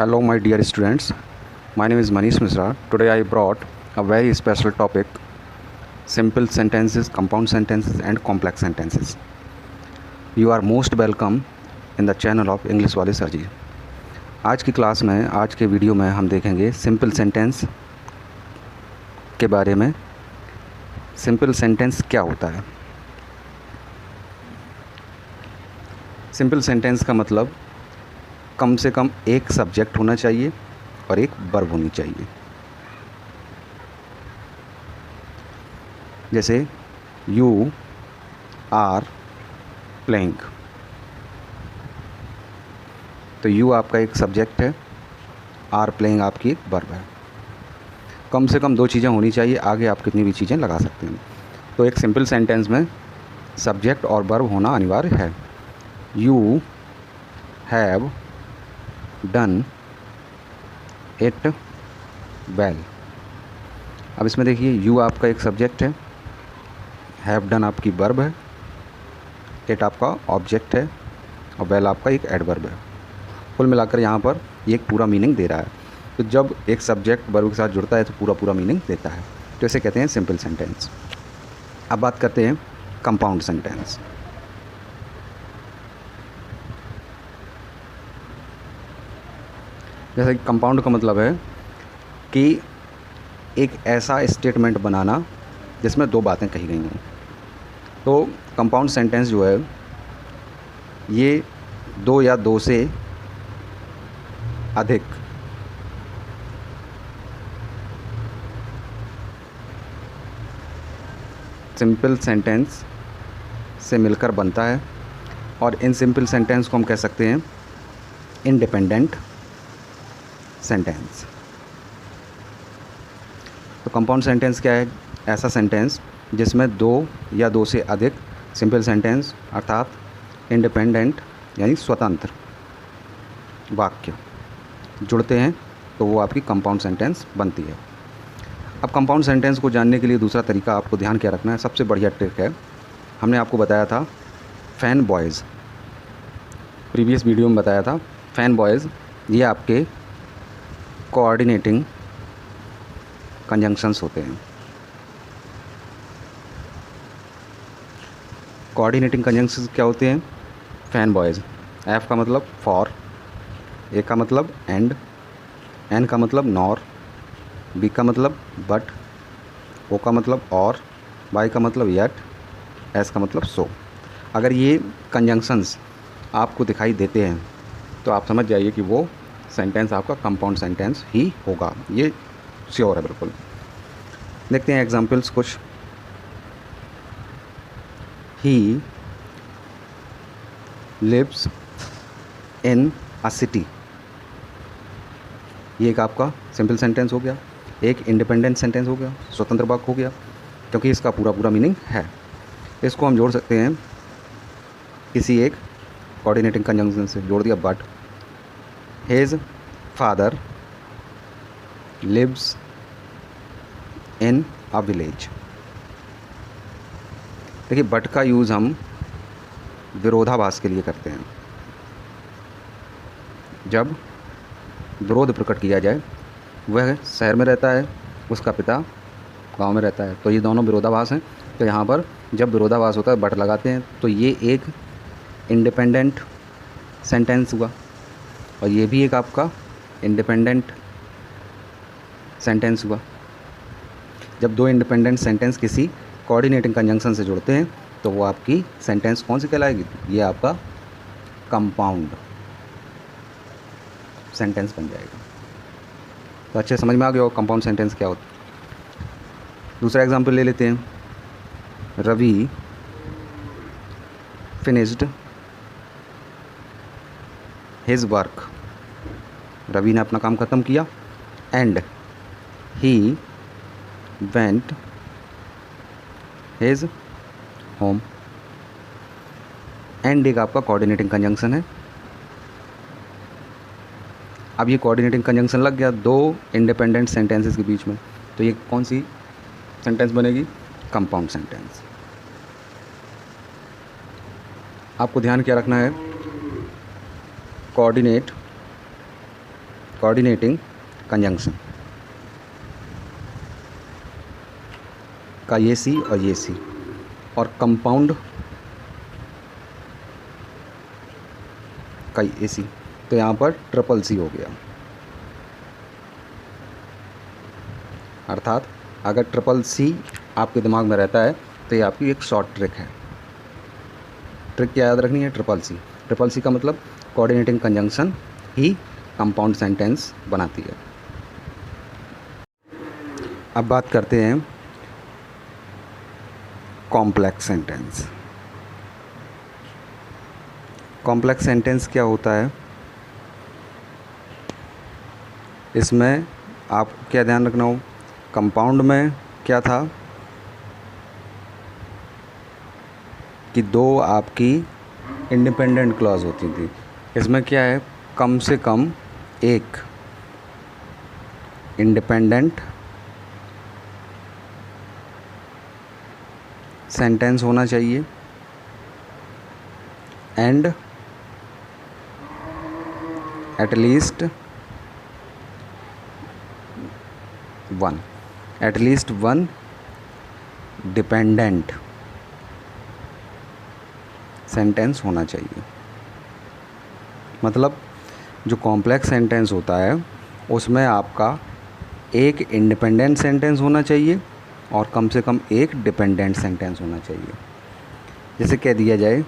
Hello, my dear students. My name is Manish Misra. Today I brought a very special topic: simple sentences, compound sentences, and complex sentences. You are most welcome in the channel of English वाले sir जी। आज की class में, आज के video में हम देखेंगे simple sentence के बारे में। सिंपल सेंटेंस क्या होता है? सिंपल सेंटेंस का मतलब कम से कम एक सब्जेक्ट होना चाहिए और एक वर्ब होनी चाहिए। जैसे यू आर प्लेइंग, तो यू आपका एक सब्जेक्ट है, आर प्लेइंग आपकी एक वर्ब है। कम से कम दो चीज़ें होनी चाहिए, आगे आप कितनी भी चीज़ें लगा सकते हैं। तो एक सिंपल सेंटेंस में सब्जेक्ट और वर्ब होना अनिवार्य है। You have done it well. अब इसमें देखिए, यू आपका एक सब्जेक्ट है, हैव डन आपकी वर्ब है, इट आपका ऑब्जेक्ट है और वेल आपका एक एडवर्ब है। कुल मिलाकर यहाँ पर ये एक पूरा मीनिंग दे रहा है। तो जब एक सब्जेक्ट वर्ब के साथ जुड़ता है तो पूरा मीनिंग देता है। तो इसे कहते हैं सिंपल सेंटेंस। अब बात करते हैं कंपाउंड सेंटेंस। जैसे कि कंपाउंड का मतलब है कि एक ऐसा स्टेटमेंट बनाना जिसमें दो बातें कही गई हों। तो कंपाउंड सेंटेंस जो है ये दो या दो से अधिक सिंपल सेंटेंस से मिलकर बनता है और इन सिंपल सेंटेंस को हम कह सकते हैं इंडिपेंडेंट सेंटेंस। तो कंपाउंड सेंटेंस क्या है? ऐसा सेंटेंस जिसमें दो या दो से अधिक सिंपल सेंटेंस अर्थात इंडिपेंडेंट यानी स्वतंत्र वाक्य जुड़ते हैं, तो वो आपकी कंपाउंड सेंटेंस बनती है। अब कंपाउंड सेंटेंस को जानने के लिए दूसरा तरीका आपको ध्यान क्या रखना है, सबसे बढ़िया ट्रिक है, हमने आपको बताया था फैन बॉयज़, प्रीवियस वीडियो में बताया था। फैन बॉयज़ ये आपके कोऑर्डिनेटिंग कंजंक्शंस होते हैं। कोऑर्डिनेटिंग कंजंक्शंस क्या होते हैं? फैन बॉयज़, एफ का मतलब फॉर, ए का मतलब एंड, एन का मतलब नॉर, बी का मतलब बट, ओ का मतलब और, वाई का मतलब येट, एस का मतलब सो। अगर ये कंजंक्शंस आपको दिखाई देते हैं तो आप समझ जाइए कि वो सेंटेंस आपका कंपाउंड सेंटेंस ही होगा, ये श्योर है बिल्कुल। देखते हैं एग्जांपल्स कुछ। He lives in a city, ये एक आपका सिंपल सेंटेंस हो गया, एक इंडिपेंडेंट सेंटेंस हो गया, स्वतंत्र वाक्य हो गया, क्योंकि इसका पूरा मीनिंग है। इसको हम जोड़ सकते हैं किसी एक कोऑर्डिनेटिंग कंजंक्शन से। जोड़ दिया but his father lives in a village. देखिए, बट का यूज़ हम विरोधाभास के लिए करते हैं। जब विरोध प्रकट किया जाए, वह शहर में रहता है, उसका पिता गांव में रहता है, तो ये दोनों विरोधाभास हैं। तो यहाँ पर जब विरोधाभास होता है बट लगाते हैं, तो ये एक इंडिपेंडेंट सेंटेंस हुआ और ये भी एक आपका इंडिपेंडेंट सेंटेंस हुआ। जब दो इंडिपेंडेंट सेंटेंस किसी कोऑर्डिनेटिंग कंजंक्शन से जुड़ते हैं तो वो आपकी सेंटेंस कौन सी कहलाएगी? ये आपका कंपाउंड सेंटेंस बन जाएगा। तो अच्छे समझ में आ गया हो कंपाउंड सेंटेंस क्या होता है। दूसरा एग्जांपल ले लेते हैं। Ravi finished his work, Ravi ने अपना काम ख़त्म किया, and he went his home. And एक आपका कोऑर्डिनेटिंग कंजंक्शन है। अब ये कोऑर्डिनेटिंग कंजंक्शन लग गया दो इंडिपेंडेंट सेंटेंसेस के बीच में, तो ये कौन सी सेंटेंस बनेगी? Compound sentence. आपको ध्यान क्या रखना है? कोऑर्डिनेटिंग कंजंक्शन का ये सी और ये सी, और कंपाउंड का ये सी, तो यहाँ पर ट्रिपल सी हो गया। अर्थात अगर ट्रिपल सी आपके दिमाग में रहता है तो ये आपकी एक शॉर्ट ट्रिक है। ट्रिक क्या याद रखनी है? Triple C. ट्रिपल सी का मतलब कोऑर्डिनेटिंग कंजंक्शन ही कंपाउंड सेंटेंस बनाती है। अब बात करते हैं कॉम्प्लेक्स सेंटेंस। कॉम्प्लेक्स सेंटेंस क्या होता है? इसमें आपको क्या ध्यान रखना हो? कंपाउंड में क्या था कि दो आपकी इंडिपेंडेंट क्लॉज होती थी। इसमें क्या है? कम से कम एक इंडिपेंडेंट सेंटेंस होना चाहिए and at least one dependent sentence होना चाहिए। मतलब जो कॉम्प्लेक्स सेंटेंस होता है उसमें आपका एक इंडिपेंडेंट सेंटेंस होना चाहिए और कम से कम एक डिपेंडेंट सेंटेंस होना चाहिए। जैसे कह दिया जाए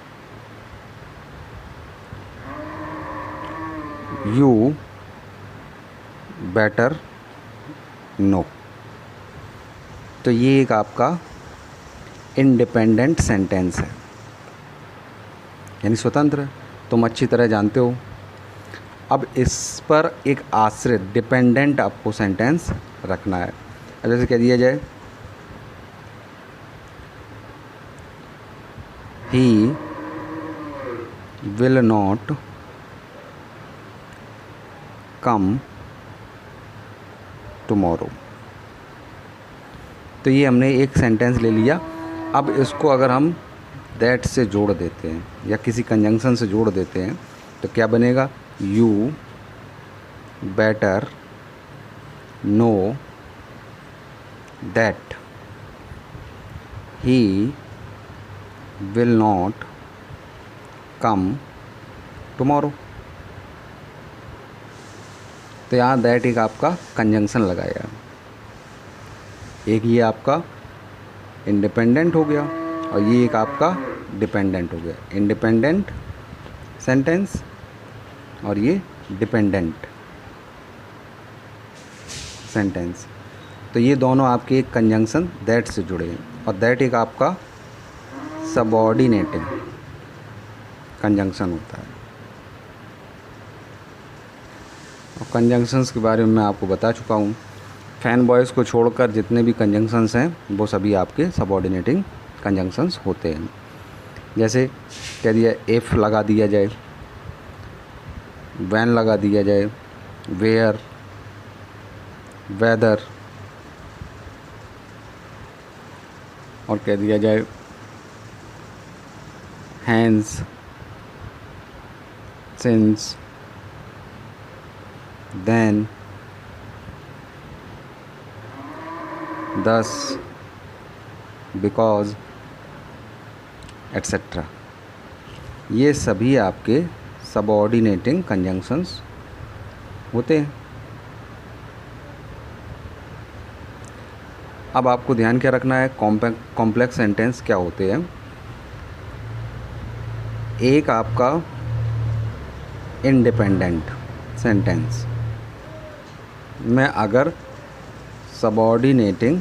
यू बेटर नो, तो ये एक आपका इंडिपेंडेंट सेंटेंस है, यानी स्वतंत्र, तुम अच्छी तरह जानते हो। अब इस पर एक आश्रित डिपेंडेंट आपको सेंटेंस रखना है। अब जैसे कह दिया जाए he will not come tomorrow, तो ये हमने एक सेंटेंस ले लिया। अब इसको अगर हम दैट से जोड़ देते हैं या किसी कंजंक्शन से जोड़ देते हैं तो क्या बनेगा? You better know that he will not come tomorrow. तो यहाँ दैट एक आपका कंजंक्शन लगाया, एक ये आपका इंडिपेंडेंट हो गया और ये एक आपका डिपेंडेंट हो गया। इंडिपेंडेंट सेंटेंस और ये डिपेंडेंट सेंटेंस, तो ये दोनों आपके एक कंजंक्शन दैट से जुड़े हैं और दैट एक आपका सबऑर्डिनेटिंग कंजंक्शन होता है। और कंजंक्शंस के बारे में मैं आपको बता चुका हूँ। फैन बॉयज़ को छोड़कर जितने भी कंजंक्शंस हैं वो सभी आपके सबऑर्डिनेटिंग कंजंक्शंस होते हैं। जैसे कह दिया इफ़ लगा दिया जाए, व्हेन लगा दिया जाए, वेयर, वेदर, और कह दिया जाए hence, since, then, thus, because, etc. ये सभी आपके सबऑर्डिनेटिंग कंजंक्शंस होते हैं। अब आपको ध्यान क्या रखना है? कॉम्प्लेक्स सेंटेंस क्या होते हैं? एक आपका इंडिपेंडेंट सेंटेंस में अगर सबऑर्डिनेटिंग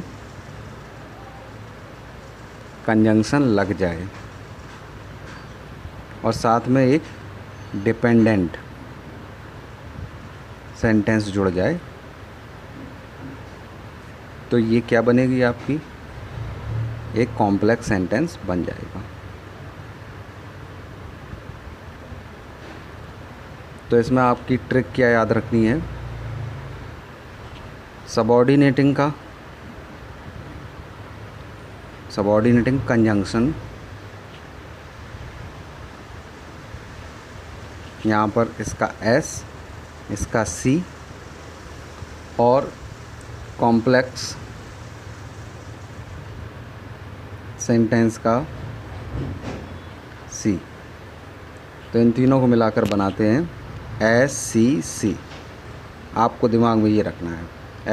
कंजंक्शन लग जाए और साथ में एक डिपेंडेंट सेंटेंस जुड़ जाए तो ये क्या बनेगी? आपकी एक कॉम्प्लेक्स सेंटेंस बन जाएगा। तो इसमें आपकी ट्रिक क्या याद रखनी है? सबऑर्डिनेटिंग कंजंक्शन यहाँ पर इसका एस, इसका सी और कॉम्प्लेक्स सेंटेंस का सी। तो इन तीनों को मिलाकर बनाते हैं SCC। आपको दिमाग में ये रखना है,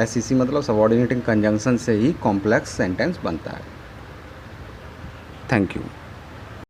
SCC मतलब सबऑर्डिनेटिंग कंजंक्शन से ही कॉम्प्लेक्स सेंटेंस बनता है। Thank you.